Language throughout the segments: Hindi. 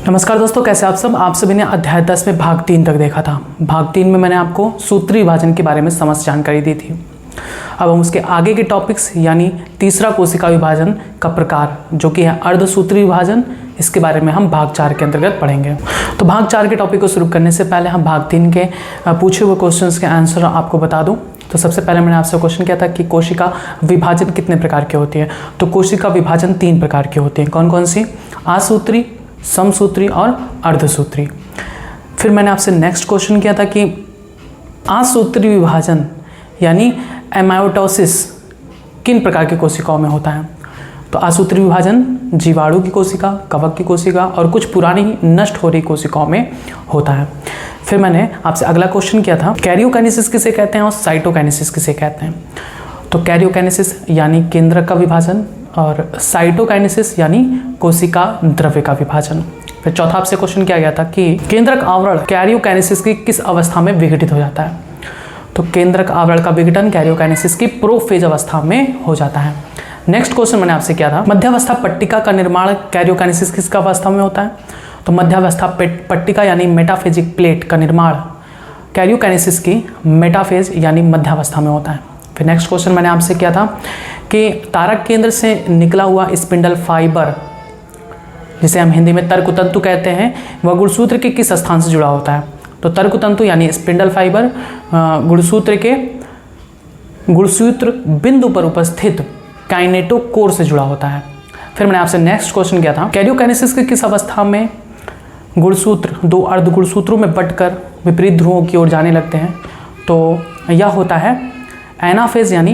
नमस्कार दोस्तों, कैसे आप सब। आप सभी ने अध्याय 10 में भाग 3 तक देखा था। भाग 3 में मैंने आपको सूत्री विभाजन के बारे में समस्त जानकारी दी थी। अब हम उसके आगे के टॉपिक्स यानी तीसरा कोशिका विभाजन का प्रकार जो कि है अर्धसूत्री विभाजन, इसके बारे में हम भाग 4 के अंतर्गत पढ़ेंगे। तो भाग 4 के टॉपिक को शुरू करने से पहले हम भाग 3 के पूछे हुए क्वेश्चंस के आंसर आपको बता दूं। तो सबसे पहले मैंने आपसे क्वेश्चन किया था कि कोशिका विभाजन कितने प्रकार की होती है। तो कोशिका विभाजन 3 प्रकार की होती है। कौन कौन सी? आसूत्री, समसूत्री और अर्धसूत्री। फिर मैंने आपसे नेक्स्ट क्वेश्चन किया था कि आसूत्री विभाजन यानी एमायोटोसिस किन प्रकार की कोशिकाओं में होता है। तो आसूत्री विभाजन जीवाणु की कोशिका, कवक की कोशिका और कुछ पुरानी नष्ट हो रही कोशिकाओं में होता है। फिर मैंने आपसे अगला क्वेश्चन किया था कैरियोकाइनेसिस किसे कहते हैं और साइटोकाइनेसिस किसे कहते हैं। तो कैरियोकाइनेसिस यानी केंद्रक का विभाजन और साइटोकाइनेसिस यानी कोशिका द्रव्य का विभाजन। फिर चौथा आपसे क्वेश्चन किया गया था कि केंद्रक आवरण कैरियोकाइनेसिस की किस अवस्था में विघटित हो जाता है। तो केंद्रक आवरण का विघटन कैरियोकाइनेसिस की प्रोफेज अवस्था में हो जाता है। नेक्स्ट क्वेश्चन मैंने आपसे किया था मध्यावस्था पट्टिका का निर्माण कैरियोकाइनेसिस किस अवस्था में होता है। तो मध्यावस्था पट्टिका यानी मेटाफेजिक प्लेट का निर्माण कैरियोकाइनेसिस की मेटाफेज यानी मध्यावस्था में होता है। फिर नेक्स्ट क्वेश्चन मैंने आपसे किया था कि तारक केंद्र से निकला हुआ स्पिंडल फाइबर जिसे हम हिंदी में तर्कतंतु कहते हैं वह गुणसूत्र के किस स्थान से जुड़ा होता है। तो तर्कतंतु यानी स्पिंडल फाइबर गुणसूत्र बिंदु पर उपस्थित काइनेटोकोर से जुड़ा होता है। फिर मैंने आपसे नेक्स्ट क्वेश्चन किया था कैरियोकाइनेसिस के किस अवस्था में गुणसूत्र दो अर्ध गुणसूत्रों में बंटकर विपरीत ध्रुवों की ओर जाने लगते हैं। तो यह होता है एनाफेज यानी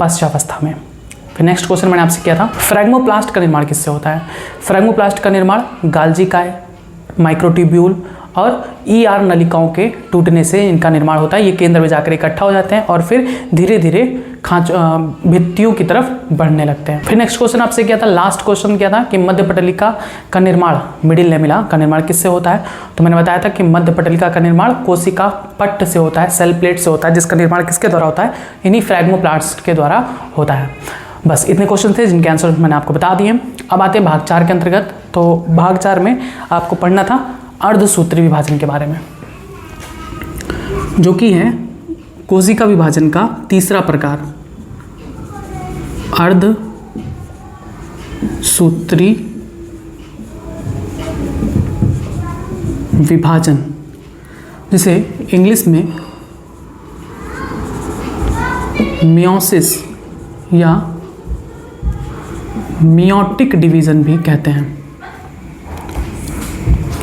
पश्चावस्था में। फिर नेक्स्ट क्वेश्चन मैंने आपसे किया था फ्रैग्मोप्लास्ट का निर्माण किससे होता है। फ्रैग्मोप्लास्ट का निर्माण गाल्जी काय, माइक्रोट्यूब्यूल और ईआर नलिकाओं के टूटने से इनका निर्माण होता है। ये केंद्र में जाकर इकट्ठा हो जाते हैं और फिर धीरे धीरे भित्तियों की तरफ बढ़ने लगते हैं। फिर नेक्स्ट क्वेश्चन आपसे किया था, लास्ट क्वेश्चन किया था कि मध्य पटलिका का निर्माण मिडिल लेमिला का निर्माण किससे होता है। तो मैंने बताया था कि मध्य पटलिका का निर्माण कोशिका पट्ट से होता है, सेल प्लेट से होता है, जिसका निर्माण किसके द्वारा होता है, इन्हीं फ्रैग्मोप्लास्ट के द्वारा होता है। बस इतने क्वेश्चन थे जिनके आंसर मैंने आपको बता दिए। अब आते हैं भाग 4 के अंतर्गत। तो भाग 4 में आपको पढ़ना था अर्धसूत्री विभाजन के बारे में जो कि है कोशिका विभाजन का तीसरा प्रकार अर्धसूत्री विभाजन, जिसे इंग्लिश में मियोसिस या मियोटिक डिवीजन भी कहते हैं।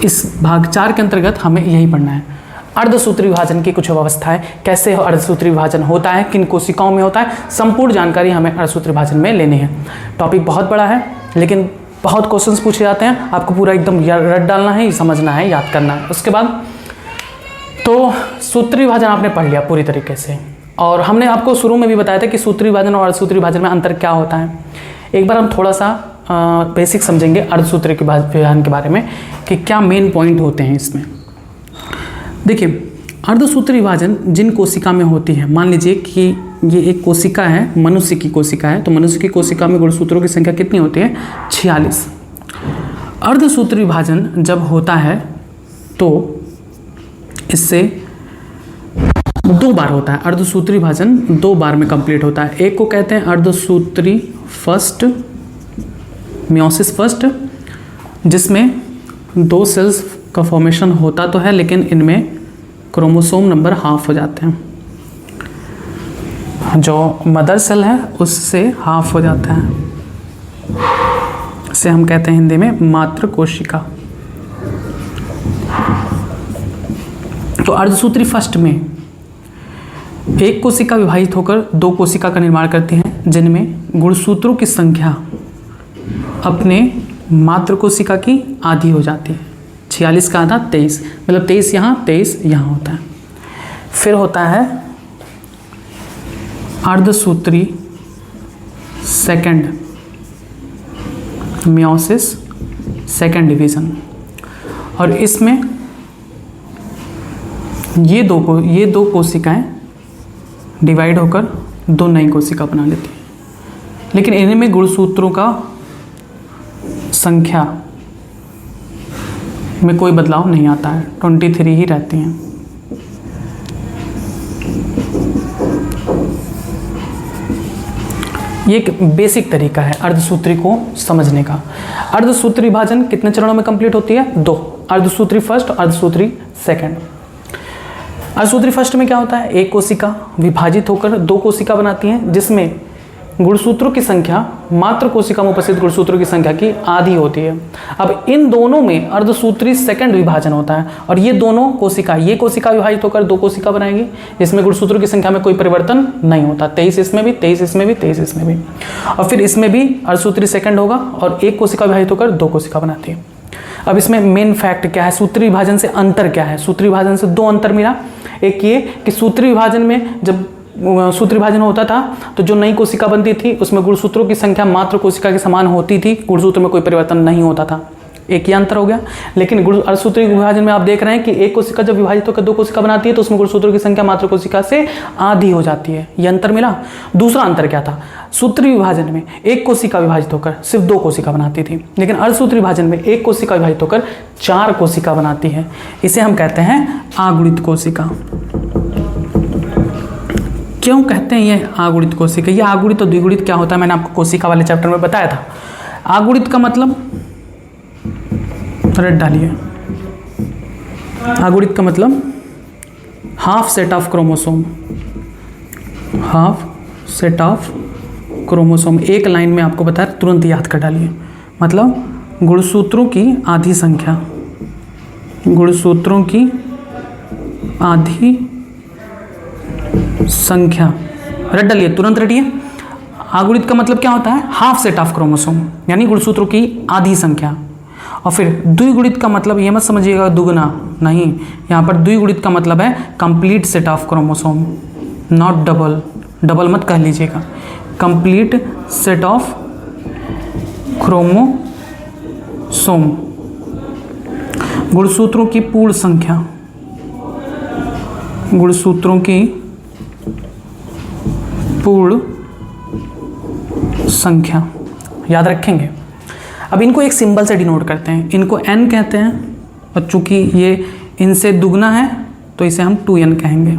इस भाग 4 के अंतर्गत हमें यही पढ़ना है अर्धसूत्री विभाजन की कुछ अवस्थाएं, कैसे अर्धसूत्री विभाजन होता है, किन कोशिकाओं में होता है, संपूर्ण जानकारी हमें अर्धसूत्री विभाजन में लेनी है। टॉपिक बहुत बड़ा है लेकिन बहुत क्वेश्चंस पूछे जाते हैं, आपको पूरा एकदम रट डालना है, समझना है, याद करना है। उसके बाद तो सूत्री विभाजन आपने पढ़ लिया पूरी तरीके से और हमने आपको शुरू में भी बताया था कि सूत्री विभाजन और अर्धसूत्री विभाजन में अंतर क्या होता है। एक बार हम थोड़ा सा बेसिक समझेंगे अर्धसूत्री के विभाजन के बारे में कि क्या मेन पॉइंट होते हैं इसमें। देखिए, अर्धसूत्री विभाजन जिन कोशिका में होती है, मान लीजिए कि ये एक कोशिका है, मनुष्य की कोशिका है, तो मनुष्य की कोशिका में गुणसूत्रों की संख्या कितनी होती है? 46। अर्धसूत्री विभाजन जब होता है तो इससे 2 बार होता है। अर्धसूत्री विभाजन 2 बार में कंप्लीट होता है। एक को कहते हैं अर्धसूत्री फर्स्ट, मियोसिस फर्स्ट, जिसमें 2 सेल्स का फॉर्मेशन होता तो है लेकिन इनमें क्रोमोसोम नंबर हाफ हो जाते हैं। जो मदर सेल है उससे हाफ हो जाता है, इसे हम कहते हैं हिंदी में मातृ कोशिका। तो अर्धसूत्री फर्स्ट में एक कोशिका विभाजित होकर 2 कोशिका का निर्माण करती हैं जिनमें गुणसूत्रों की संख्या अपने मातृ कोशिका की आधी हो जाती है। 46 का आधा 23, मतलब 23 यहाँ 23 यहाँ होता है। फिर होता है अर्धसूत्री सेकंड, मियोसिस सेकंड डिवीजन, और इसमें ये दो कोशिकाएं डिवाइड होकर 2 नई कोशिका बना लेती हैं। लेकिन इनमें गुणसूत्रों का संख्या में कोई बदलाव नहीं आता है, 23 ही रहती हैं। ये एक बेसिक तरीका है अर्धसूत्री को समझने का। अर्धसूत्री विभाजन कितने चरणों में कंप्लीट होती है? 2, अर्धसूत्री फर्स्ट, अर्धसूत्री सेकंड। अर्धसूत्री फर्स्ट में क्या होता है? एक कोशिका विभाजित होकर 2 कोशिका बनाती है, जिसमें गुणसूत्रों की संख्या मात्र कोशिका में उपस्थित गुणसूत्रों की संख्या की आधी होती है। अब इन दोनों में अर्धसूत्री सेकंड विभाजन होता है, और ये दोनों कोशिका, ये कोशिका विभाजित होकर 2 कोशिका बनाएगी, जिसमें गुणसूत्रों की संख्या में कोई परिवर्तन नहीं होता। 23 इसमें भी, 23 इसमें भी, 23 इसमें भी, और फिर इसमें भी अर्धसूत्री सेकंड होगा और एक कोशिका विभाजित होकर 2 कोशिका बनाती है। अब इसमें मेन फैक्ट क्या है? सूत्री विभाजन से अंतर क्या है? सूत्री विभाजन से 2 अंतर मिला। एक ये कि सूत्री विभाजन में जब सूत्र विभाजन होता था तो जो नई कोशिका बनती थी उसमें गुणसूत्रों की संख्या मात्र कोशिका के समान होती थी, गुणसूत्र में कोई परिवर्तन नहीं होता था। एक ही अंतर हो गया। लेकिन अर्धसूत्री विभाजन में आप देख रहे हैं कि एक कोशिका जब विभाजित होकर 2 कोशिका बनाती है तो उसमें गुणसूत्रों की संख्या मात्र कोशिका से आधी हो जाती है। यह अंतर मिला। दूसरा अंतर क्या था? सूत्री विभाजन में एक कोशिका विभाजित होकर सिर्फ 2 कोशिका बनाती थी, लेकिन अर्धसूत्री विभाजन में एक कोशिका विभाजित होकर 4 कोशिका बनाती है। इसे हम कहते हैं आगुणित कोशिका। क्यों कहते हैं ये आगुणित कोशिका? ये आगुणित और द्विगुणित क्या होता है मैंने आपको कोशिका वाले चैप्टर में बताया था। आगुणित का मतलब, रेड डालिए, आगुणित का मतलब half set of chromosome, half set of chromosome. एक लाइन में आपको बताया, तुरंत याद कर डालिए। मतलब गुणसूत्रों की आधी संख्या, गुणसूत्रों की आधी संख्या, रट डालिए, तुरंत रटिए। आगुणित का मतलब क्या होता है? हाफ सेट ऑफ क्रोमोसोम, यानी गुणसूत्रों की आधी संख्या। और फिर द्विगुणित का मतलब ये मत समझिएगा दुगना, नहीं, यहाँ पर द्विगुणित का मतलब है complete set of chromosome, not double. Double मत कह लीजिएगा, कंप्लीट सेट ऑफ क्रोमोसोम। गुणसूत्रों की पूर्ण संख्या, गुणसूत्रों की पूर्ण संख्या याद रखेंगे। अब इनको एक सिंबल से डिनोट करते हैं, इनको n कहते हैं, और चूंकि ये इनसे दुगना है तो इसे हम 2n कहेंगे।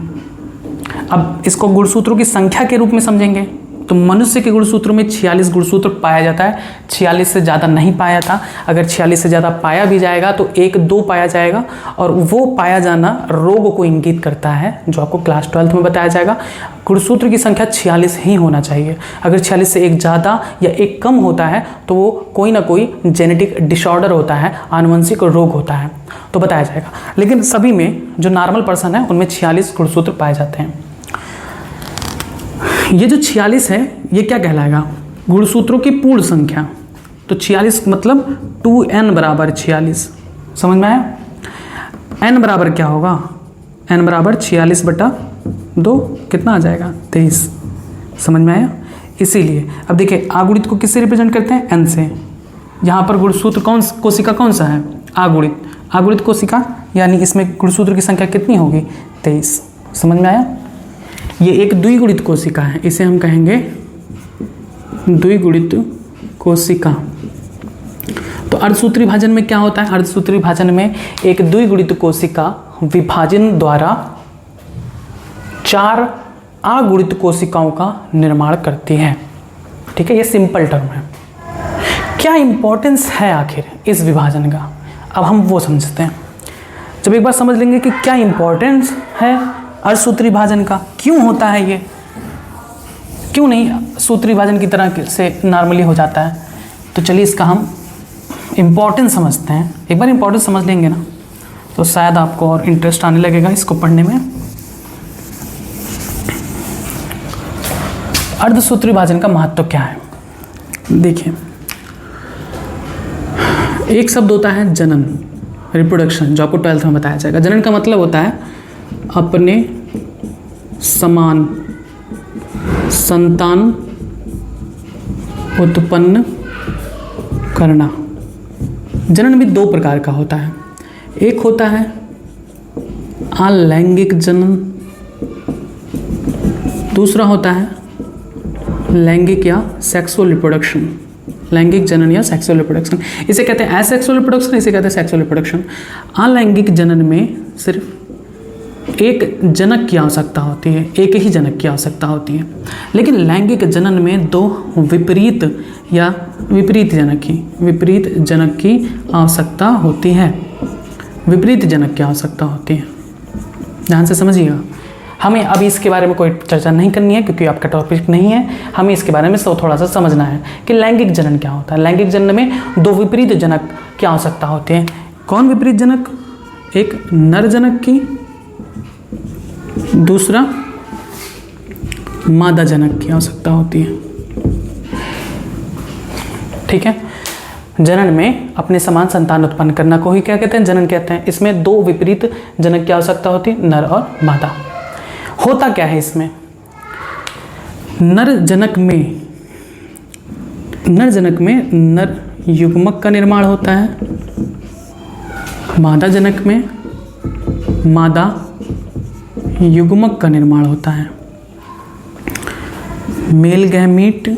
अब इसको गुणसूत्रों की संख्या के रूप में समझेंगे तो मनुष्य के गुणसूत्रों में 46 गुणसूत्र पाया जाता है, 46 से ज़्यादा नहीं पाया था। अगर 46 से ज़्यादा पाया भी जाएगा तो 1-2 पाया जाएगा, और वो पाया जाना रोग को इंगित करता है, जो आपको क्लास 12th में बताया जाएगा। गुणसूत्र की संख्या 46 ही होना चाहिए। अगर 46 से 1 ज़्यादा या 1 कम होता है तो वो कोई ना कोई जेनेटिक डिसऑर्डर होता है, आनुवंशिक रोग होता है, तो बताया जाएगा। लेकिन सभी में जो नॉर्मल पर्सन है उनमें 46 गुणसूत्र पाए जाते हैं। ये जो 46 है ये क्या कहलाएगा? गुणसूत्रों की पूर्ण संख्या। तो 46 मतलब 2n बराबर 46, समझ में आया? n बराबर क्या होगा? n बराबर 46/2, कितना आ जाएगा? 23, समझ में आया? इसीलिए अब देखिए आगुणित को किससे रिप्रेजेंट करते हैं? n से। यहाँ पर गुणसूत्र कोशिका कौन सा है? आगुणित। आगुणित कोशिका यानी इसमें गुणसूत्र की संख्या कितनी होगी? 23, समझ में आया? ये एक द्विगुणित कोशिका है, इसे हम कहेंगे द्विगुणित कोशिका। तो अर्धसूत्री विभाजन में क्या होता है? अर्धसूत्री विभाजन में एक द्विगुणित कोशिका विभाजन द्वारा 4 अगुणित कोशिकाओं का निर्माण करती है। ठीक है, ये सिंपल टर्म है। क्या इंपॉर्टेंस है आखिर इस विभाजन का? अब हम वो समझते हैं। जब एक बार समझ लेंगे कि क्या इंपॉर्टेंस है अर्धसूत्री विभाजन का, क्यों होता है ये, क्यों नहीं सूत्री विभाजन की तरह से नॉर्मली हो जाता है, तो चलिए इसका हम इम्पोर्टेंस समझते हैं। एक बार इम्पोर्टेंस समझ लेंगे ना तो शायद आपको और इंटरेस्ट आने लगेगा इसको पढ़ने में। अर्धसूत्री विभाजन का महत्व क्या है? देखिए, एक शब्द होता है जनन, रिप्रोडक्शन, जो आपको 12th में बताया जाएगा। जनन का मतलब होता है अपने समान संतान उत्पन्न करना। जनन भी 2 प्रकार का होता है। एक होता है अलैंगिक जनन, दूसरा होता है लैंगिक या सेक्सुअल रिप्रोडक्शन। लैंगिक जनन या सेक्सुअल रिप्रोडक्शन, इसे कहते हैं एसेक्सुअल रिप्रोडक्शन, इसे कहते हैं सेक्सुअल रिप्रोडक्शन। अलैंगिक जनन में सिर्फ एक जनक की आवश्यकता होती है, एक ही जनक की आवश्यकता होती है। लेकिन लैंगिक जनन में दो विपरीत जनक की आवश्यकता होती है, विपरीत जनक की आवश्यकता होती है। ध्यान से समझिएगा, हमें अभी इसके बारे में कोई चर्चा नहीं करनी है क्योंकि आपका टॉपिक नहीं है। हमें इसके बारे में थोड़ा सा समझना है कि लैंगिक जनन क्या होता है। लैंगिक जनन में दो विपरीत जनक की आवश्यकता होती है। कौन विपरीत जनक? एक नर जनक की, दूसरा मादा जनक की आवश्यकता होती है। ठीक है, जनन में अपने समान संतान उत्पन्न करना को ही क्या कहते हैं? जनन कहते हैं। इसमें दो विपरीत जनक की आवश्यकता होती है, नर और मादा। होता क्या है इसमें? नर जनक में नर युग्मक का निर्माण होता है, मादा जनक में मादा युग्मक का निर्माण होता है। Male gamete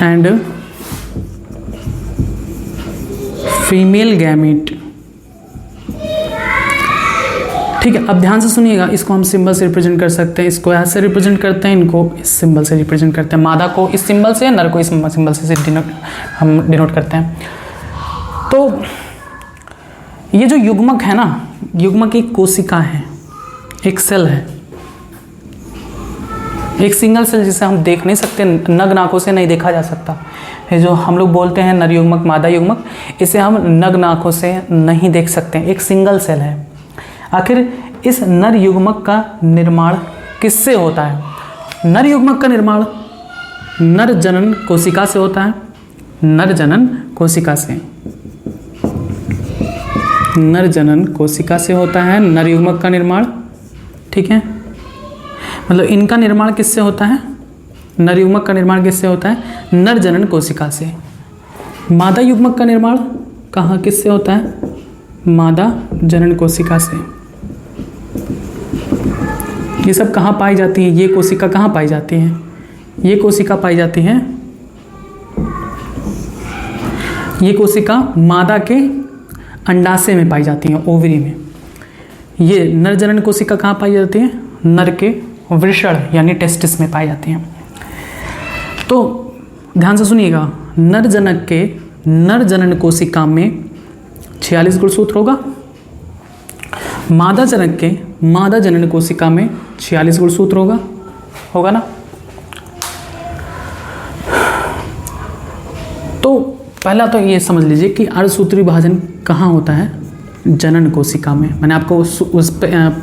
and female gamete. ठीक है, अब ध्यान से सुनिएगा, इसको हम सिंबल से रिप्रेजेंट कर सकते हैं, इसको ऐसे रिप्रेजेंट करते हैं, इनको इस सिंबल से रिप्रेजेंट करते हैं। मादा को इस सिंबल से, नर को इस सिंबल से हम डिनोट करते हैं। तो ये जो युग्मक है ना, युग्मक एक कोशिका है, एक सेल है, एक सिंगल सेल जिसे हम देख नहीं सकते, नग्न आंखों से नहीं देखा जा सकता। ये जो हम लोग बोलते हैं नर युग्मक, मादा युग्मक, इसे हम नग्न आंखों से नहीं देख सकते, एक सिंगल सेल है। आखिर इस नर युग्मक का निर्माण किससे होता है? नर युग्मक का निर्माण नर जनन कोशिका से होता है, नर जनन कोशिका से, नर जनन कोशिका से होता है नर युग्मक का निर्माण। ठीक है, मतलब इनका निर्माण किससे होता है? नर युग्मक का निर्माण किससे होता है? नर जनन कोशिका से। मादा युग्मक का निर्माण कहाँ किससे होता है? मादा जनन कोशिका से। ये सब कहाँ पाई जाती है? ये कोशिका कहाँ पाई जाती है? ये कोशिका पाई जाती है, ये कोशिका मादा के अंडाशय में पाई जाती है, ओवरी में। ये नर जनन कोशिका कहाँ पाई जाती है? नर के वृषण यानी टेस्टिस में पाई जाती हैं। तो ध्यान से सुनिएगा, नर जनक के नर जनन कोशिका में 46 गुणसूत्र होगा, मादा जनक के मादा जनन कोशिका में 46 गुणसूत्र होगा ना। तो पहला तो ये समझ लीजिए कि अर्धसूत्री विभाजन कहाँ होता है? जनन कोशिका में। मैंने आपको उस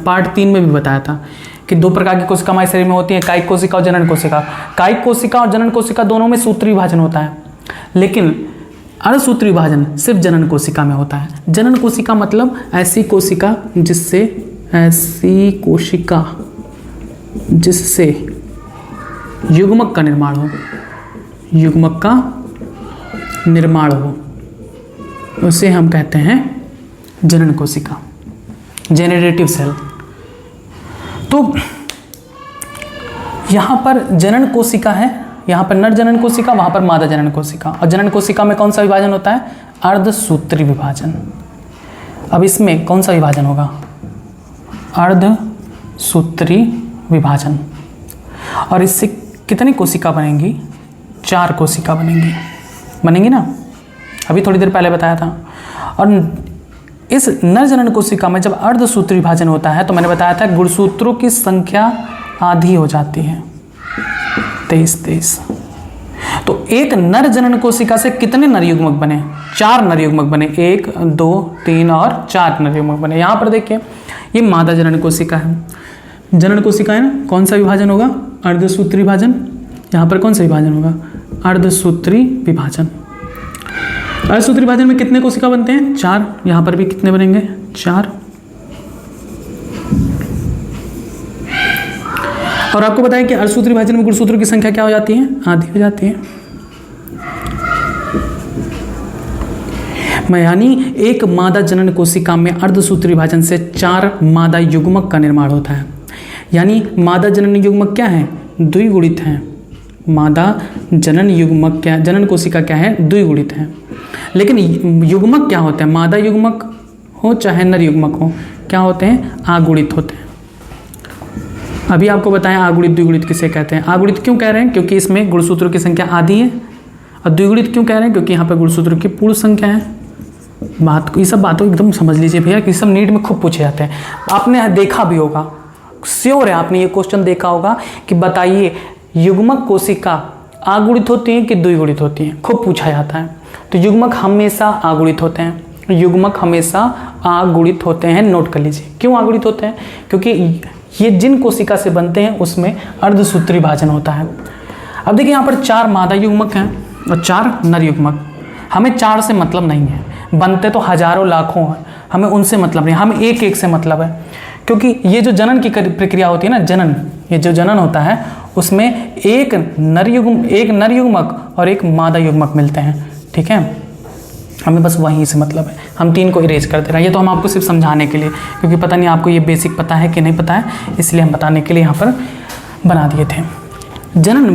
पार्ट 3 में भी बताया था कि दो प्रकार की कोशिका हमारे शरीर में होती है, कायिक कोशिका और जनन कोशिका। कायिक कोशिका और जनन कोशिका दोनों में सूत्री विभाजन होता है, लेकिन अर्धसूत्री विभाजन सिर्फ जनन कोशिका में होता है। जनन कोशिका मतलब ऐसी कोशिका जिससे युग्मक का निर्माण हो, युग्मक का निर्माण हो, उसे हम कहते हैं जनन कोशिका, जेनरेटिव सेल। तो यहाँ पर जनन कोशिका है, यहाँ पर नर जनन कोशिका, वहाँ पर मादा जनन कोशिका। और जनन कोशिका में कौन सा विभाजन होता है? अर्धसूत्री विभाजन। अब इसमें कौन सा विभाजन होगा? अर्धसूत्री विभाजन। और इससे कितनी कोशिका बनेंगी? 4 कोशिका बनेंगी ना, अभी थोड़ी देर पहले बताया था। और इस नर जनन कोशिका में जब अर्धसूत्री विभाजन होता है तो मैंने बताया था गुणसूत्रों की संख्या आधी हो जाती है, 23। तो एक नर जनन कोशिका से कितने नर युग्मक बने? 4 नर युग्मक बने, 1, 2, 3 और 4 नर युग्मक बने। यहाँ पर देखिए, ये मादा जनन कोशिका है, जनन कोशिका है ना, कौन सा विभाजन होगा? अर्धसूत्री विभाजन। यहाँ पर कौन सा विभाजन होगा? अर्धसूत्री विभाजन। अर्धसूत्री विभाजन में कितने कोशिका बनते हैं? 4। यहाँ पर भी कितने बनेंगे? 4। और आपको बताएं कि अर्धसूत्री विभाजन में गुणसूत्रों की संख्या क्या हो जाती है? आधी हो जाती है। यानी एक मादा जनन कोशिका में अर्धसूत्री विभाजन से 4 मादा युग्मक का निर्माण होता है। यानी मादा जनन युग्मक क्या है? द्विगुणित हैं, मादा जनन युग्मक क्या, जनन कोशिका क्या है, द्विगुणित है। लेकिन युग्मक क्या होते हैं, मादा युग्मक हो चाहे नर युग्मक हो, क्या होते हैं, आगुणित होते हैं। अभी आपको बताएं आगुणित द्विगुणित किसे कहते हैं। आगुणित क्यों कह रहे हैं, क्योंकि इसमें गुणसूत्रों की संख्या आधी है। और द्विगुणित क्यों कह रहे हैं, क्योंकि यहाँ पर गुणसूत्रों की पूर्ण संख्या है। बात, ये सब बातों एकदम समझ लीजिए भैया, कि सब नीट में खूब पूछे जाते हैं। आपने देखा भी होगा, श्योर है आपने ये क्वेश्चन देखा होगा कि बताइए युग्मक कोशिका आगुणित होती है कि द्विगुणित होती है, खूब पूछा जाता है। तो युग्मक हमेशा आगुणित होते हैं, युग्मक हमेशा आगुणित होते हैं। नोट कर लीजिए क्यों आगुणित होते हैं, क्योंकि ये जिन कोशिका से बनते हैं उसमें अर्धसूत्री विभाजन होता है। अब देखिए यहाँ पर 4 मादा युग्मक हैं और 4 नर युग्मक। हमें 4 से मतलब नहीं है, बनते तो हजारों लाखों हैं, हमें उनसे मतलब नहीं, हमें एक एक से मतलब है। क्योंकि ये जो जनन की प्रक्रिया होती है ना, जनन, ये जो जनन होता है उसमें एक नर युग्मक और एक मादा युग्मक मिलते हैं। ठीक है, हमें बस वहीं से मतलब है, हम 3 को इरेज कर दे रहे हैं। ये तो हम आपको सिर्फ समझाने के लिए, क्योंकि पता नहीं आपको ये बेसिक पता है कि नहीं पता है, इसलिए हम बताने के लिए यहाँ पर बना दिए थे। जनन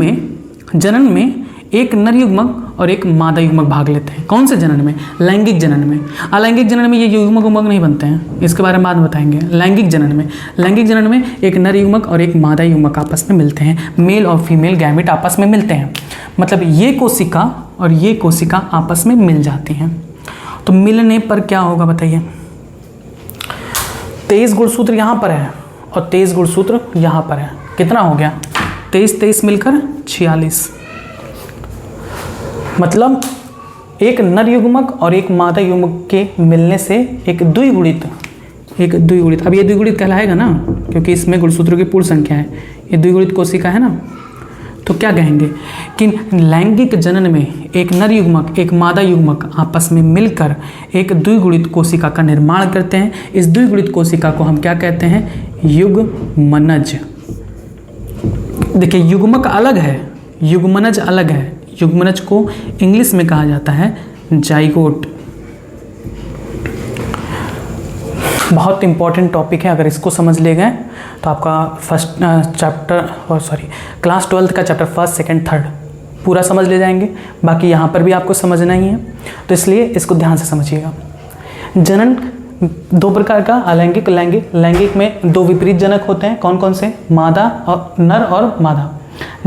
में एक नर युग्मक और एक मादा युग्मक भाग लेते हैं। कौन से जनन में, लैंगिक जनन में। अलैंगिक जनन में ये युग्मक उग्मक नहीं बनते हैं, इसके बारे में बाद में बताएंगे। लैंगिक जनन में एक नर युग्मक और एक मादा युग्मक आपस में मिलते हैं, मेल और फीमेल गैमेट आपस में मिलते हैं। मतलब ये कोशिका और ये कोशिका आपस में मिल जाती हैं। तो मिलने पर क्या होगा बताइए, 23 गुणसूत्र यहाँ पर है और 23 गुणसूत्र यहाँ पर है। कितना हो गया, 23 मिलकर 46। मतलब एक नर युग्मक और एक मादा युग्मक के मिलने से एक द्विगुणित, अब ये द्विगुणित कहलाएगा ना, क्योंकि इसमें गुणसूत्रों की पूर्ण संख्या है, ये द्विगुणित कोशिका है ना। तो क्या कहेंगे कि लैंगिक जनन में एक नर युग्मक एक मादा युग्मक आपस में मिलकर एक द्विगुणित कोशिका का निर्माण करते हैं। इस द्विगुणित कोशिका को हम क्या कहते हैं, युग्मनज। देखिए युग्मक अलग है, युग्मनज अलग है। युग्मनज को इंग्लिश में कहा जाता है जाइगोट। बहुत इंपॉर्टेंट टॉपिक है, अगर इसको समझ ले गए तो आपका क्लास 12 का चैप्टर 1, 2, 3 पूरा समझ ले जाएंगे। बाकी यहाँ पर भी आपको समझना ही है, तो इसलिए इसको ध्यान से समझिएगा। जनन 2 प्रकार का, अलैंगिक, लैंगिक में 2 विपरीत जनक होते हैं। कौन कौन से, मादा और नर और मादा।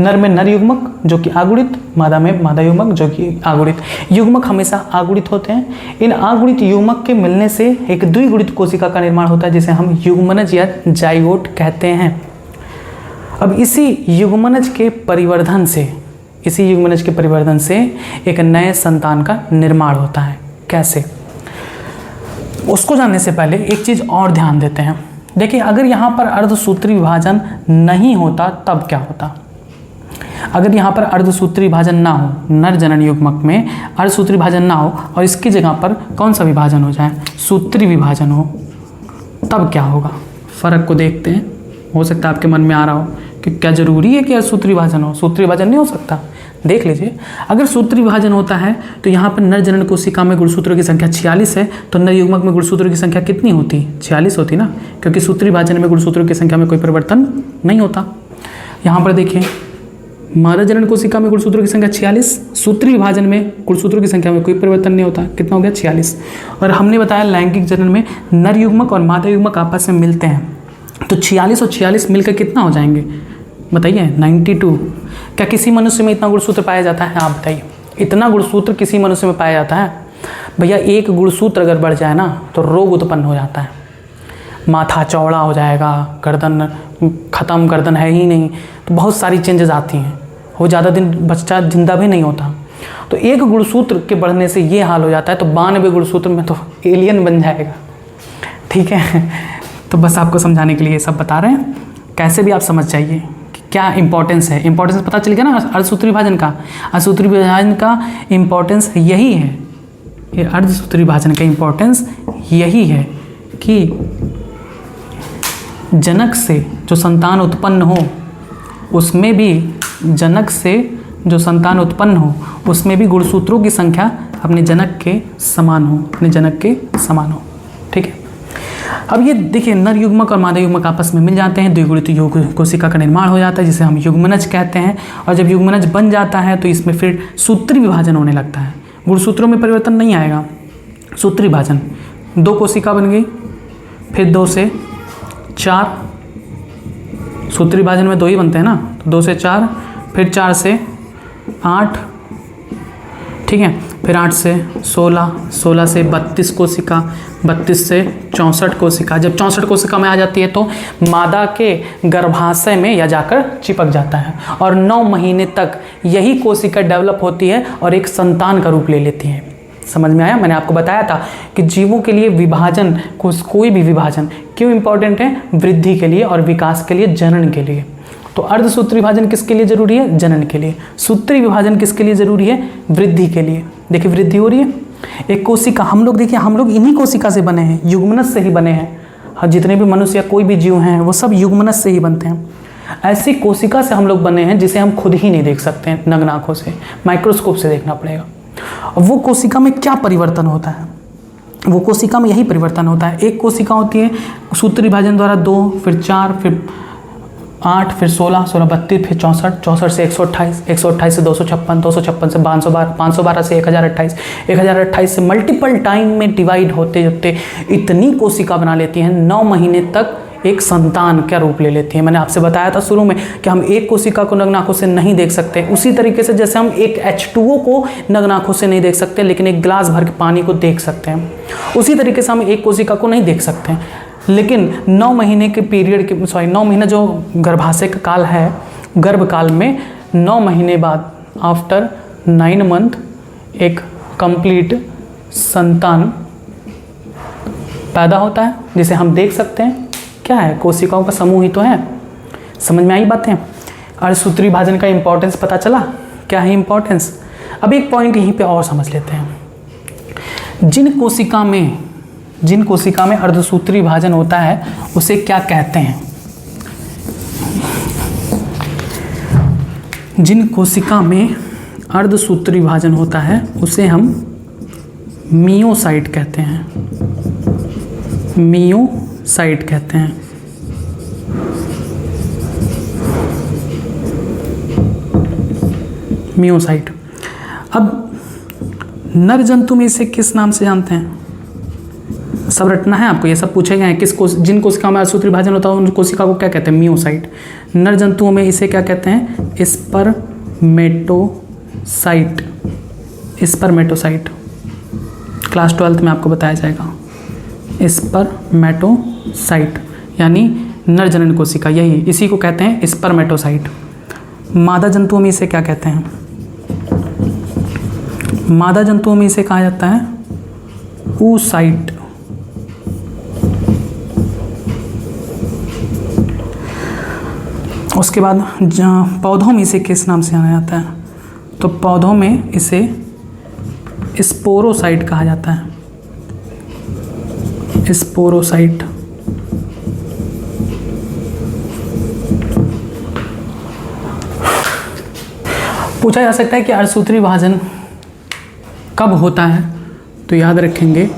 नर में नर युग्मक जो कि आगुणित, मादा में मादा युग्मक जो कि आगुणित। युग्मक हमेशा आगुणित होते हैं। इन आगुणित युग्मक के मिलने से एक द्विगुणित कोशिका का निर्माण होता है, जिसे हम युग्मनज या जाइगोट कहते हैं। अब इसी युग्मनज के परिवर्धन से एक नए संतान का निर्माण होता है। कैसे, उसको जानने से पहले एक चीज़ और ध्यान देते हैं। देखिए अगर यहाँ पर अर्धसूत्री विभाजन नहीं होता तब क्या होता। अगर यहाँ पर अर्धसूत्री विभाजन ना हो, नर जनन युग्मक में अर्धसूत्री विभाजन ना हो और इसकी जगह पर कौन सा विभाजन हो जाए, सूत्री विभाजन हो, तब क्या होगा। फर्क को देखते हैं, हो सकता है आपके मन में आ रहा हो कि क्या जरूरी है कि अर्धसूत्री विभाजन हो। सूत्री विभाजन नहीं हो सकता। देख लीजिए, अगर सूत्री विभाजन होता है तो यहाँ पर नर जनन कोशिका में गुणसूत्रों की संख्या 46 है, तो नर युग्मक में गुणसूत्रों की संख्या कितनी होती, 46 होती ना, क्योंकि सूत्री विभाजन में गुणसूत्रों की संख्या में कोई परिवर्तन नहीं होता। यहाँ पर देखिए, मादा जनन कोशिका में गुणसूत्रों की संख्या 46, सूत्री विभाजन में गुणसूत्रों की संख्या में कोई परिवर्तन नहीं होता। कितना हो गया, 46। और हमने बताया लैंगिक जनन में नर युग्मक और मादा युग्मक आपस में मिलते हैं, तो 46 और 46 मिलकर कितना हो जाएंगे बताइए, 92। क्या किसी मनुष्य में इतना गुणसूत्र पाया जाता है, आप बताइए। इतना गुणसूत्र किसी मनुष्य में पाया जाता है भैया। एक गुणसूत्र अगर बढ़ जाए ना तो रोग उत्पन्न हो जाता है, माथा चौड़ा हो जाएगा, गर्दन खत्म, गर्दन है ही नहीं, तो बहुत सारी चेंजेस आती हैं। वो ज़्यादा दिन बच्चा जिंदा भी नहीं होता। तो एक गुणसूत्र के बढ़ने से ये हाल हो जाता है, तो 92 गुणसूत्र में तो एलियन बन जाएगा। ठीक है, तो बस आपको समझाने के लिए ये सब बता रहे हैं, कैसे भी आप समझ जाइए कि क्या इंपॉर्टेंस है। इंपॉर्टेंस पता चल गया ना अर्धसूत्री विभाजन का। अर्धसूत्री विभाजन का इंपॉर्टेंस यही है, ये अर्धसूत्री विभाजन का इंपॉर्टेंस यही है कि जनक से जो संतान उत्पन्न हो उसमें भी गुणसूत्रों की संख्या अपने जनक के समान हो, ठीक है। अब ये देखिए, नर युग्मक और मादा युग्मक आपस में मिल जाते हैं, द्विगुणित कोशिका का निर्माण हो जाता है जिसे हम युग्मनज कहते हैं। और जब युग्मनज बन जाता है तो इसमें फिर सूत्री विभाजन होने लगता है। गुणसूत्रों में परिवर्तन नहीं आएगा, सूत्री विभाजन। 2 कोशिका बन गई, फिर 2 से 4, सूत्री विभाजन में 2 ही बनते हैं ना, तो 2 से 4, फिर 4 से 8, ठीक है, फिर 8 से 16, 16 से 32 कोशिका, 32 से 64 कोशिका। जब 64 कोशिका में आ जाती है तो मादा के गर्भाशय में या जाकर चिपक जाता है और 9 महीने तक यही कोशिका डेवलप होती है और एक संतान का रूप ले लेती है। समझ में आया? मैंने आपको बताया था कि जीवों के लिए विभाजन, कोई भी विभाजन क्यों इंपॉर्टेंट है? वृद्धि के लिए और विकास के लिए, जनन के लिए। तो अर्धसूत्री विभाजन किसके लिए जरूरी है? जनन के लिए। सूत्री विभाजन किसके लिए जरूरी है? वृद्धि के लिए। देखिए वृद्धि हो रही है, एक कोशिका, हम लोग देखिए, हम लोग इन्हीं कोशिका से बने हैं, युग्मनज से ही बने हैं। जितने भी मनुष्य या कोई भी जीव हैं वो सब युग्मनज से ही बनते हैं। ऐसी कोशिका से हम लोग बने हैं जिसे हम खुद ही नहीं देख सकते हैं नग्न आंखों से, माइक्रोस्कोप से देखना पड़ेगा। वो कोशिका में क्या परिवर्तन होता है? वो कोशिका में यही परिवर्तन होता है। एक कोशिका होती है सूत्री विभाजन द्वारा 2, फिर 4, फिर 8, फिर 16, 16 32, फिर 64, 64 से 128, 128 से 256, 256 से 512, 512 से 1028, 1028 से मल्टीपल टाइम में डिवाइड होते होते इतनी कोशिका बना लेती हैं, 9 महीने तक एक संतान का रूप ले लेती है। मैंने आपसे बताया था शुरू में कि हम एक कोशिका को नग्न आंखों से नहीं देख सकते। उसी तरीके से जैसे हम एक H2O को नग्न आंखों से नहीं देख सकते लेकिन एक गिलास भर के पानी को देख सकते हैं, उसी तरीके से हम एक कोशिका को नहीं देख सकते हैं। लेकिन 9 महीने के पीरियड के 9 महीना जो गर्भाशय का काल है, गर्भ काल में 9 महीने बाद आफ्टर 9 मंथ एक कंप्लीट संतान पैदा होता है जिसे हम देख सकते हैं। क्या है? कोशिकाओं का समूह ही तो है। समझ में आई बातें? अर्धसूत्री विभाजन का इंपॉर्टेंस पता चला? क्या है इंपॉर्टेंस? अब एक पॉइंट यहीं पे और समझ लेते हैं। जिन कोशिका में अर्धसूत्री विभाजन होता है उसे क्या कहते हैं? जिन कोशिका में अर्धसूत्री विभाजन होता है उसे हम मियोसाइट कहते हैं। मियोसाइट कहते हैं। मियोसाइट। अब नर जंतु में इसे किस नाम से जानते हैं? सब रटना है आपको, ये सब पूछे गए हैं। जिन कोशिका में अर्धसूत्री विभाजन होता है उन कोशिका को क्या कहते हैं? मियोसाइट। नर जंतुओं में इसे क्या कहते हैं? स्पर्मेटोसाइट। स्पर्मेटोसाइट क्लास 12th में आपको बताया जाएगा। स्पर्मेटोसाइट यानी नर जनन कोशिका, यही इसी को कहते हैं स्पर्मेटोसाइट। मादा जंतुओं में इसे क्या कहते हैं? मादा जंतुओं में इसे कहा जाता है oocyte। उसके बाद पौधों में इसे किस नाम से जाना जाता है? तो पौधों में इसे स्पोरोसाइट कहा जाता है। स्पोरोसाइट। पूछा जा सकता है कि अर्धसूत्री विभाजन कब होता है? तो याद रखेंगे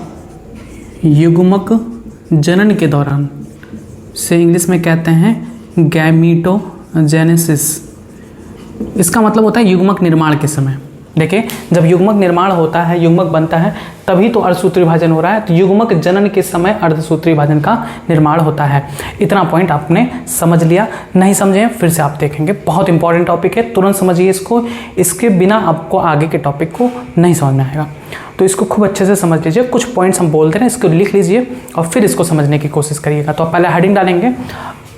युग्मक जनन के दौरान, से इंग्लिश में कहते हैं गैमीटोजेनेसिस। इसका मतलब होता है युग्मक निर्माण के समय। देखिए जब युग्मक निर्माण होता है, युग्मक बनता है, तभी तो अर्धसूत्री विभाजन हो रहा है। तो युग्मक जनन के समय अर्धसूत्री विभाजन का निर्माण होता है। इतना पॉइंट आपने समझ लिया। नहीं समझे फिर से आप देखेंगे, बहुत इंपॉर्टेंट टॉपिक है, तुरंत समझिए इसको। इसके बिना आपको आगे के टॉपिक को नहीं समझ में आएगा। तो इसको खूब अच्छे से समझ लीजिए। कुछ पॉइंट्स हम बोलते हैं, इसको लिख लीजिए और फिर इसको समझने की कोशिश करिएगा। तो पहले हेडिंग डालेंगे,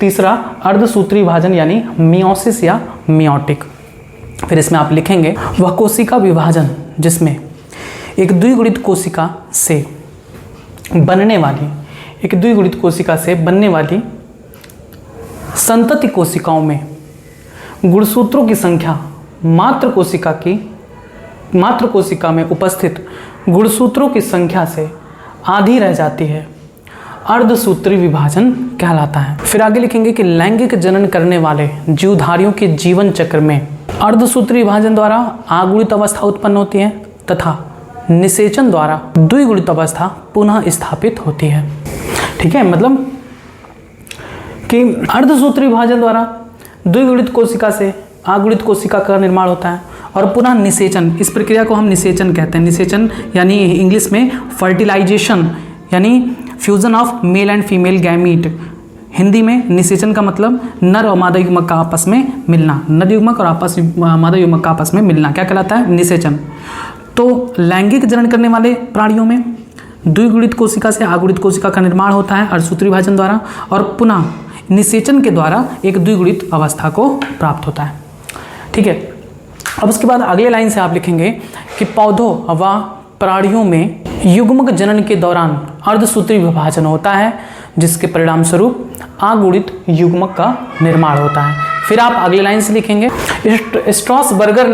तीसरा अर्धसूत्री विभाजन यानी मियोसिस या मियोटिक। फिर इसमें आप लिखेंगे वह कोशिका विभाजन जिसमें एक द्विगुणित कोशिका से बनने वाली संतति कोशिकाओं में गुणसूत्रों की संख्या मात्र कोशिका में उपस्थित गुणसूत्रों की संख्या से आधी रह जाती है, अर्धसूत्री विभाजन कहलाता है। फिर आगे लिखेंगे कि लैंगिक जनन करने वाले जीवधारियों के जीवन चक्र में अर्धसूत्री विभाजन द्वारा आगुणित अवस्था उत्पन्न होती है तथा निषेचन द्वारा द्विगुणित अवस्था पुनः स्थापित होती है। ठीक है, मतलब कि अर्धसूत्री विभाजन द्वारा द्विगुणित कोशिका से आगुणित कोशिका का निर्माण होता है और पुनः निषेचन, इस प्रक्रिया को हम निषेचन कहते हैं। निषेचन यानी इंग्लिश में फर्टिलाइजेशन यानी fusion of male and female gamete. Hindi में निषेचन का मतलब नर और मादा युग्मक का आपस में मिलना, नर युग्मक और मादा युग्मक का आपस में मिलना क्या कहलाता है? निषेचन। तो लैंगिक जनन करने वाले प्राणियों में द्विगुणित कोशिका से आगुणित कोशिका का निर्माण होता है अर्धसूत्री विभाजन द्वारा और पुनः निषेचन के द्वारा एक द्विगुणित अवस्था को प्राप्त होता है। ठीक है, अब उसके बाद अगले लाइन से आप लिखेंगे कि पौधों व प्राणियों में युग्मक जनन के दौरान अर्धसूत्री विभाजन होता है जिसके परिणाम स्वरूप आगुणित युग्मक का निर्माण होता है। फिर आप अगले लाइन से लिखेंगे स्ट्रॉसबर्गर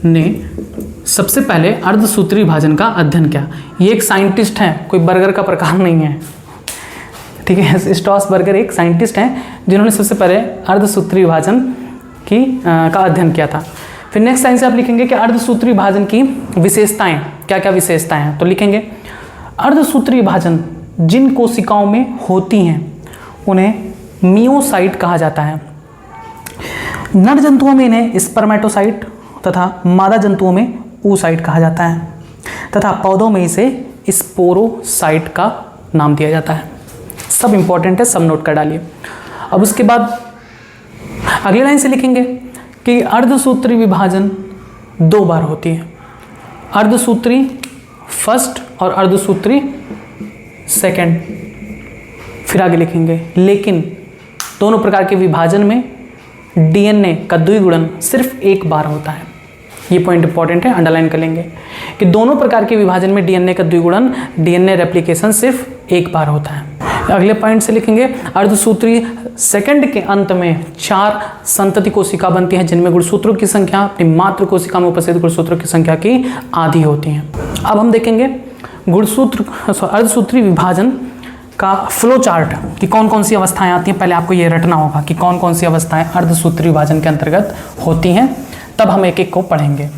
ने सबसे पहले अर्धसूत्री विभाजन का अध्ययन किया। ये एक साइंटिस्ट हैं, कोई बर्गर का प्रकार नहीं है। ठीक है, स्ट्रॉसबर्गर एक साइंटिस्ट हैं जिन्होंने सबसे पहले अर्धसूत्री विभाजन का अध्ययन किया था। फिर नेक्स्ट लाइन से आप लिखेंगे कि अर्धसूत्री विभाजन की विशेषताएं, क्या क्या विशेषताएं हैं, तो लिखेंगे अर्धसूत्री विभाजन जिन कोशिकाओं में होती हैं उन्हें मियोसाइट कहा जाता है। नर जंतुओं में इन्हें स्पर्मेटोसाइट तथा मादा जंतुओं में oocyte कहा जाता है तथा पौधों में इसे स्पोरोसाइट का नाम दिया जाता है। सब इंपॉर्टेंट है, सब नोट कर डालिए। अब उसके बाद अगली लाइन से लिखेंगे कि अर्धसूत्री विभाजन 2 बार होती है, अर्धसूत्री फर्स्ट और अर्धसूत्री सेकंड। फिर आगे लिखेंगे लेकिन दोनों प्रकार के विभाजन में डीएनए का द्विगुणन सिर्फ एक बार होता है। ये पॉइंट इंपॉर्टेंट है, अंडरलाइन कर लेंगे कि दोनों प्रकार के विभाजन में डीएनए का द्विगुणन, डीएनए रेप्लिकेशन सिर्फ एक बार होता है। अगले पॉइंट से लिखेंगे अर्धसूत्री सेकंड के अंत में 4 संतति कोशिका बनती हैं जिनमें गुणसूत्रों की संख्या अपनी मातृ कोशिका में उपस्थित गुणसूत्रों की संख्या की आधी होती है। अब हम देखेंगे अर्धसूत्री विभाजन का फ्लो चार्ट कि कौन कौन सी अवस्थाएं आती हैं। पहले आपको ये रटना होगा कि कौन कौन सी अवस्थाएं अर्धसूत्री विभाजन के अंतर्गत होती हैं, तब हम एक एक को पढ़ेंगे।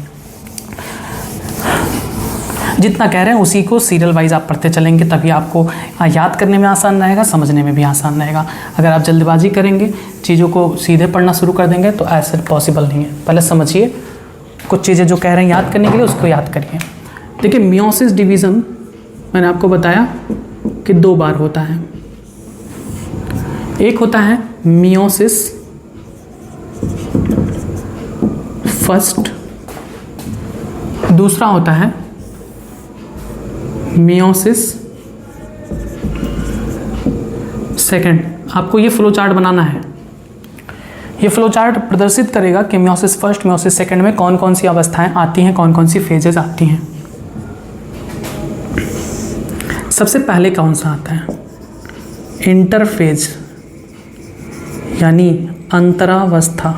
जितना कह रहे हैं उसी को सीरियल वाइज आप पढ़ते चलेंगे, तभी आपको याद करने में आसान रहेगा, समझने में भी आसान रहेगा। अगर आप जल्दबाजी करेंगे, चीज़ों को सीधे पढ़ना शुरू कर देंगे तो ऐसे पॉसिबल नहीं है। पहले समझिए, कुछ चीज़ें जो कह रहे हैं याद करने के लिए उसको याद करिए। देखिए, मियोसिस डिवीज़न मैंने आपको बताया कि 2 बार होता है। एक होता है मियोसिस फर्स्ट, दूसरा होता है मियोसिस सेकंड। आपको ये फ्लो चार्ट बनाना है। ये फ्लो चार्ट प्रदर्शित करेगा कि मियोसिस फर्स्ट, मियोसिस सेकंड में कौन कौन सी अवस्थाएं आती हैं, कौन कौन सी फेजेस आती हैं। सबसे पहले कौन सा आता है? इंटरफेज यानी अंतरावस्था।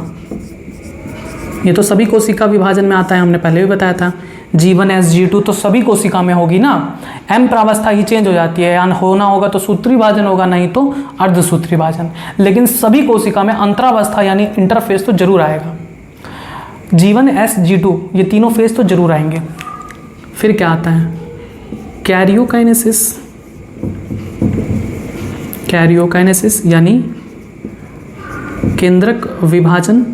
ये तो सभी कोशिका विभाजन में आता है, हमने पहले भी बताया था। G1 G2 तो सभी कोशिका में होगी ना। M प्रावस्था ही चेंज हो जाती है, या होना होगा तो सूत्री विभाजन होगा, नहीं तो अर्धसूत्री विभाजन। लेकिन सभी कोशिका में अंतरावस्था यानी इंटरफेज तो जरूर आएगा। G1 G2 ये तीनों फेज तो जरूर आएंगे। फिर क्या आता है? कैरियोकाइनेसिस यानी केंद्रक विभाजन,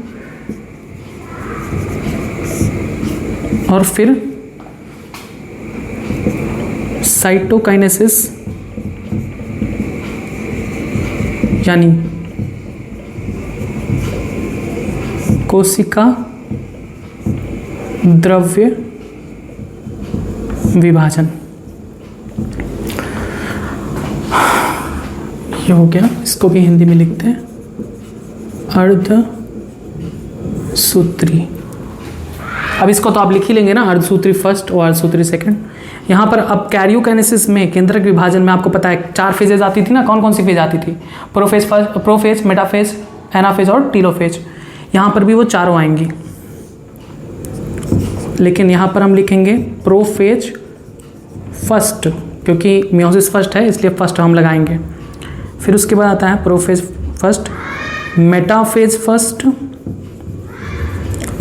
और फिर साइटोकाइनेसिस यानी कोशिका द्रव्य विभाजन। ये हो गया, इसको भी हिंदी में लिखते हैं अर्धसूत्री। अब इसको तो आप लिख ही लेंगे ना, अर्धसूत्री फर्स्ट और अर्धसूत्री सेकंड। यहाँ पर अब कैरियोकाइनेसिस में केंद्रक विभाजन में आपको पता है 4 फेजेज आती थी ना। कौन कौन सी फेज आती थी? प्रोफेज, मेटाफेज, एनाफेज और टीलोफेज। यहाँ पर भी वो चारों आएंगी, लेकिन यहाँ पर हम लिखेंगे प्रोफेज फर्स्ट, क्योंकि मियोसिस फर्स्ट है इसलिए फर्स्ट हम लगाएंगे। फिर उसके बाद आता है प्रोफेज फर्स्ट, मेटाफेज फर्स्ट।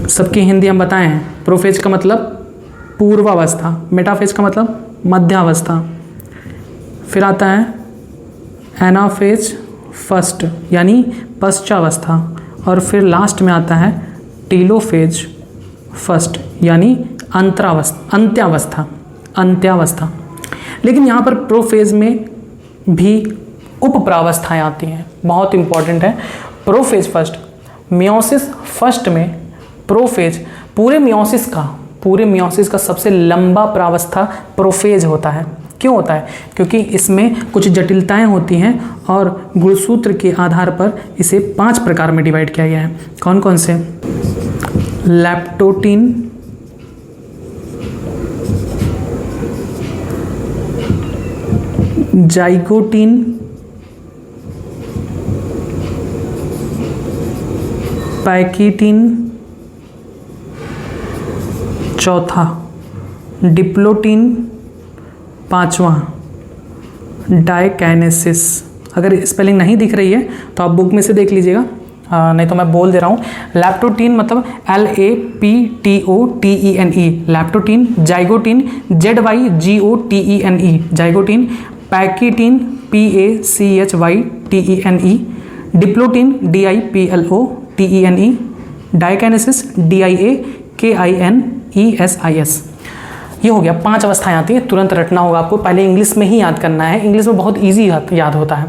सबकी हिंदी हम बताएं, प्रोफेज का मतलब पूर्वावस्था, मेटाफेज का मतलब मध्यावस्था। फिर आता है एनाफेज फर्स्ट यानी पश्चावस्था, और फिर लास्ट में आता है टीलोफेज फर्स्ट यानी अंत्यावस्था। लेकिन यहाँ पर प्रोफेज में भी उपप्रावस्थाएं आती हैं, बहुत इंपॉर्टेंट है। प्रोफेज फर्स्ट, मियोसिस फर्स्ट में प्रोफेज पूरे मियोसिस का सबसे लंबा प्रावस्था प्रोफेज होता है। क्यों होता है? क्योंकि इसमें कुछ जटिलताएं होती हैं और गुणसूत्र के आधार पर इसे 5 प्रकार में डिवाइड किया गया है। कौन कौन से? लैप्टोटीन, जाइगोटीन, पैकीटीन, चौथा डिप्लोटीन, पांचवा डाइकाइनेसिस। अगर स्पेलिंग नहीं दिख रही है तो आप बुक में से देख लीजिएगा, नहीं तो मैं बोल दे रहा हूँ। लैप्टोटीन मतलब LAPTOTENE leptotene, zygotene ZYGOTENE zygotene, pachytene PACHYTENE, diplotene DIPLOTENE, diakinesis DIAKINESIS। ये हो गया, 5 अवस्थाएं आती हैं, तुरंत रटना होगा आपको। पहले इंग्लिश में ही याद करना है, इंग्लिश में बहुत इजी याद होता है,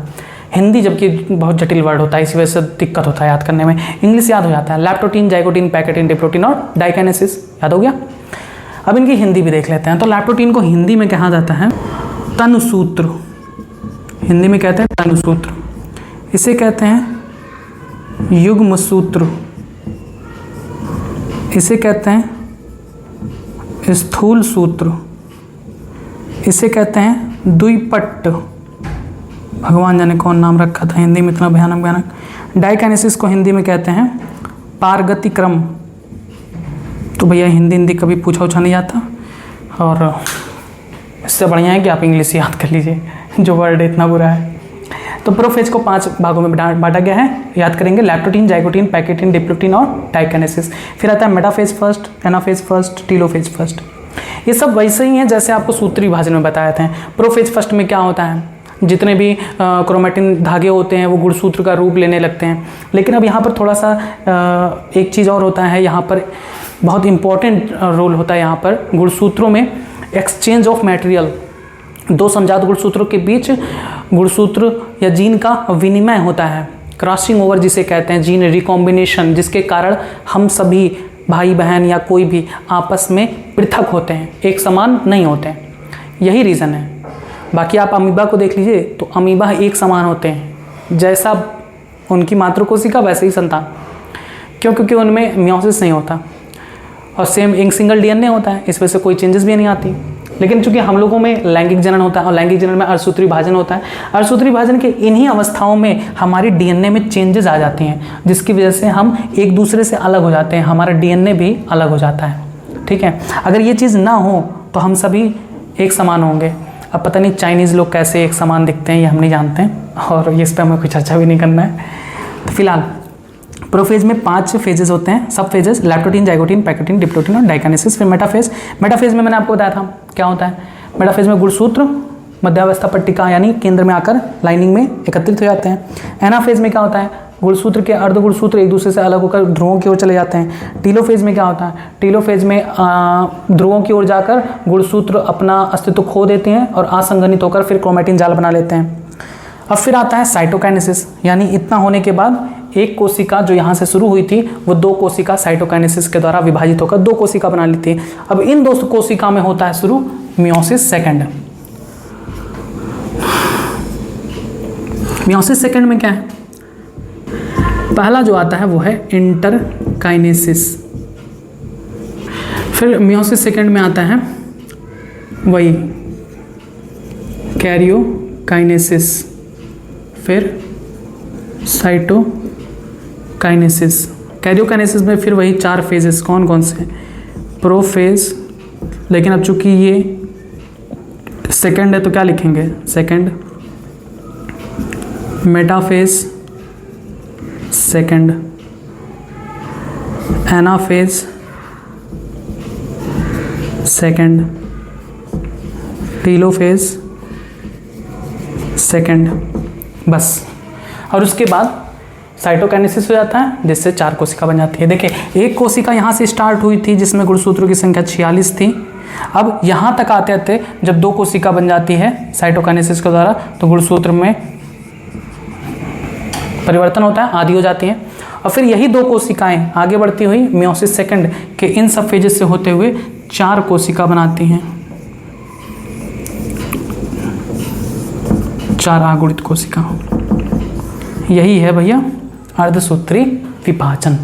हिंदी जबकि बहुत जटिल वर्ड होता है, इसी वजह से दिक्कत होता है याद करने में। इंग्लिश याद हो जाता है, लैप्टोटीन, जाइगोटीन, पैकेटीन, डिप्लोटीन और डाइकाइनेसिस याद हो गया। अब इनकी हिंदी भी देख लेते हैं। तो लैप्टोटीन को हिंदी में कहा जाता है तनुसूत्र, हिंदी में कहते हैं तनुसूत्र। इसे कहते हैं युग्म सूत्र, इसे कहते हैं स्थूल सूत्र, इसे कहते हैं द्विपट्ट, भगवान जाने कौन नाम रखा था हिंदी में इतना भयानक। डाइकाइनेसिस को हिंदी में कहते हैं पारगति क्रम। तो भैया हिंदी कभी पूछा नहीं जाता, और इससे बढ़िया है कि आप इंग्लिश याद कर लीजिए, जो वर्ड इतना बुरा है। तो प्रोफेज को 5 भागों में बांटा गया है, याद करेंगे। लैप्टोटीन, जाइगोटीन, पैकेटीन, डिप्लोटीन और डाइकाइनेसिस। फिर आता है metaphase first, anaphase first, telophase first. ये सब वैसे ही हैं जैसे आपको सूत्री विभाजन में बताए थे। प्रोफेज फर्स्ट में क्या होता है, जितने भी क्रोमेटिन धागे होते हैं वो गुणसूत्र का रूप लेने लगते हैं। लेकिन अब यहाँ पर थोड़ा सा एक चीज़ और होता है, यहाँ पर बहुत इंपॉर्टेंट रोल होता है। यहाँ पर गुणसूत्रों में एक्सचेंज ऑफ मटेरियल, 2 समजात गुणसूत्रों के बीच गुणसूत्र या जीन का विनिमय होता है, क्रॉसिंग ओवर जिसे कहते हैं, जीन रिकॉम्बिनेशन, जिसके कारण हम सभी भाई बहन या कोई भी आपस में पृथक होते हैं, एक समान नहीं होते हैं। यही रीज़न है। बाकी आप अमीबा को देख लीजिए तो अमीबा एक समान होते हैं, जैसा उनकी मातृकोशिका वैसे ही संतान। क्यों? क्योंकि उनमें मियोसिस नहीं होता और सेम एक सिंगल डीएनए होता है, इस वजह से कोई चेंजेस भी नहीं आती। लेकिन चूंकि हम लोगों में लैंगिक जनन होता है और लैंगिक जनन में अर्धसूत्री विभाजन होता है, अर्धसूत्री विभाजन के इन्हीं अवस्थाओं में हमारी डीएनए में चेंजेस आ जाती हैं, जिसकी वजह से हम एक दूसरे से अलग हो जाते हैं, हमारा डीएनए भी अलग हो जाता है। ठीक है, अगर ये चीज़ ना हो तो हम सभी एक समान होंगे। अब पता नहीं चाइनीज़ लोग कैसे एक समान दिखते हैं, ये हम नहीं जानते हैं, और ये इस पर हमें कोई चर्चा भी नहीं करना है। तो फिलहाल प्रोफेज में 5 फेजेस होते हैं, सब फेजेस, लैप्टोटीन, जाइगोटीन, पैकेटीन, डिप्लोटीन और डाइकाइनेसिस। फिर मेटाफेज में मैंने आपको बताया था क्या होता है। मेटाफेज में गुणसूत्र मध्यावस्था पट्टिका यानी केंद्र में आकर लाइनिंग में एकत्रित हो जाते हैं। एनाफेज में क्या होता है, गुणसूत्र के अर्ध गुणसूत्र एक दूसरे से अलग होकर ध्रुवों की ओर चले जाते हैं। टीलोफेज में क्या होता है, टीलोफेज में ध्रुवों की ओर जाकर गुणसूत्र अपना अस्तित्व खो देते हैं और असंगठित होकर फिर क्रोमैटिन जाल बना लेते हैं। अब फिर आता है साइटोकाइनेसिस, यानी इतना होने के बाद एक कोशिका जो यहाँ से शुरू हुई थी वो 2 कोशिका साइटोकाइनेसिस के द्वारा विभाजित होकर 2 कोशिका बना लेती है। अब इन 2 कोशिका में होता है शुरू मियोसिस सेकंड। मियोसिस सेकंड में क्या है, पहला जो आता है वो है इंटरकाइनेसिस। फिर मियोसिस सेकंड में आता है वही कैरियोकाइनेसिस, फिर साइटोकाइनेसिस। कैरियोकाइनेसिस में फिर वही 4 फेजेस, कौन कौन से, प्रोफेज, लेकिन अब चूंकि ये सेकंड है तो क्या लिखेंगे, second, metaphase second, anaphase second, telophase second, बस। और उसके बाद साइटोकाइनेसिस हो जाता है, जिससे 4 कोशिका बन जाती है। देखिए, एक कोशिका यहाँ से स्टार्ट हुई थी जिसमें गुणसूत्रों की संख्या 46 थी। अब यहाँ तक आते आते जब 2 कोशिका बन जाती है साइटोकाइनेसिस के द्वारा, तो गुणसूत्र में परिवर्तन होता है, आधी हो जाती हैं। और फिर यही 2 कोशिकाएं आगे बढ़ती हुई मियोसिस सेकंड के इन सब फेजेस से होते हुए 4 कोशिका बनाती हैं, 4 आगुणित कोशिका। यही है भैया अर्धसूत्री विभाजन।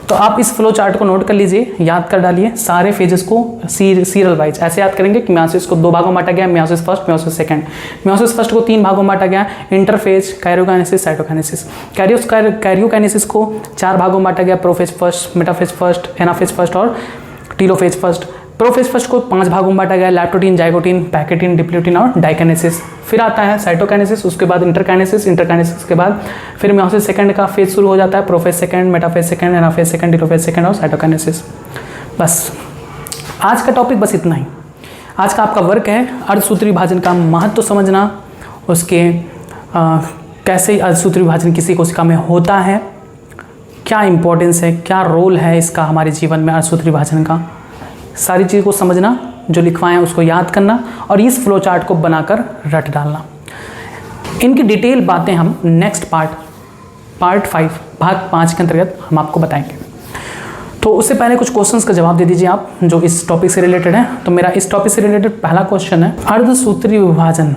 तो आप इस फ्लो चार्ट को नोट कर लीजिए, याद कर डालिए सारे फेजेस को सीरियल वाइज ऐसे याद करेंगे कि मियोसिस को 2 भागों में बांटा गया, meiosis first, meiosis second. Meiosis first को 3 भागों में बांटा गया, इंटरफेज, कैरियोकाइनेसिस, साइटोकाइनेसिस। कैरियोकाइनेसिस को 4 भागों में बांटा गया, prophase first, metaphase first, anaphase first और टीलोफेज फर्स्ट। प्रोफेज फर्स्ट को 5 भागों में बांटा गया, लैप्टोटीन, जाइगोटीन, पैकेटीन, डिप्लोटीन और डाइकाइनेसिस। फिर आता है साइटोकाइनेसिस, उसके बाद इंटरकाइनेसिस, इंटरकाइनेसिस के बाद फिर मियोसिस सेकंड का फेज शुरू हो जाता है, prophase second, metaphase second, anaphase second, telophase second और साइटोकाइनेसिस। बस आज का टॉपिक बस इतना ही। आज का आपका वर्क है अर्धसूत्री विभाजन का महत्व समझना, उसके कैसे अर्धसूत्री विभाजन किसी कोशिका में होता है, क्या इंपॉर्टेंस है, क्या रोल है इसका हमारे जीवन में अर्धसूत्री विभाजन का, सारी चीज़ को समझना, जो लिखवाएं उसको याद करना और इस फ्लो चार्ट को बनाकर रट डालना। इनकी डिटेल बातें हम नेक्स्ट पार्ट 5 भाग 5 के अंतर्गत हम आपको बताएंगे। तो उससे पहले कुछ क्वेश्चंस का जवाब दे दीजिए आप जो इस टॉपिक से रिलेटेड है। तो मेरा इस टॉपिक से रिलेटेड पहला क्वेश्चन है, अर्धसूत्री विभाजन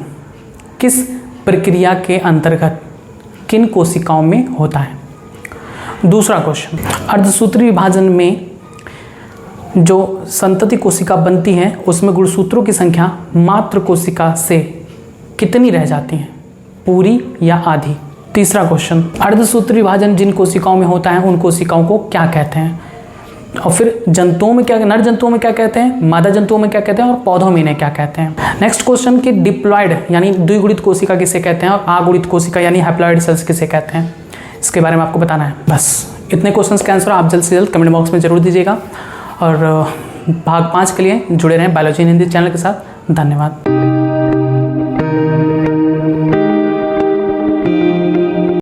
किस प्रक्रिया के अंतर्गत किन कोशिकाओं में होता है। दूसरा क्वेश्चन, अर्धसूत्री विभाजन में जो संतति कोशिका बनती है उसमें गुणसूत्रों की संख्या मात्र कोशिका से कितनी रह जाती है, पूरी या आधी। तीसरा क्वेश्चन, अर्धसूत्री विभाजन जिन कोशिकाओं में होता है उन कोशिकाओं को क्या कहते हैं। और फिर जंतुओं में क्या, नर जंतुओं में क्या कहते हैं, मादा जंतुओं में क्या कहते हैं और पौधों में इन्हें क्या कहते हैं। नेक्स्ट क्वेश्चन कि डिप्लॉयड यानी द्विगुणित कोशिका किसे कहते हैं और आगुणित कोशिका यानी हैप्लॉयड सेल्स किसे कहते हैं, इसके बारे में आपको बताना है। बस इतने क्वेश्चंस के आंसर आप जल्द से जल्द कमेंट बॉक्स में जरूर दीजिएगा और भाग 5 के लिए जुड़े रहें बायोलॉजी इन हिंदी चैनल के साथ। धन्यवाद।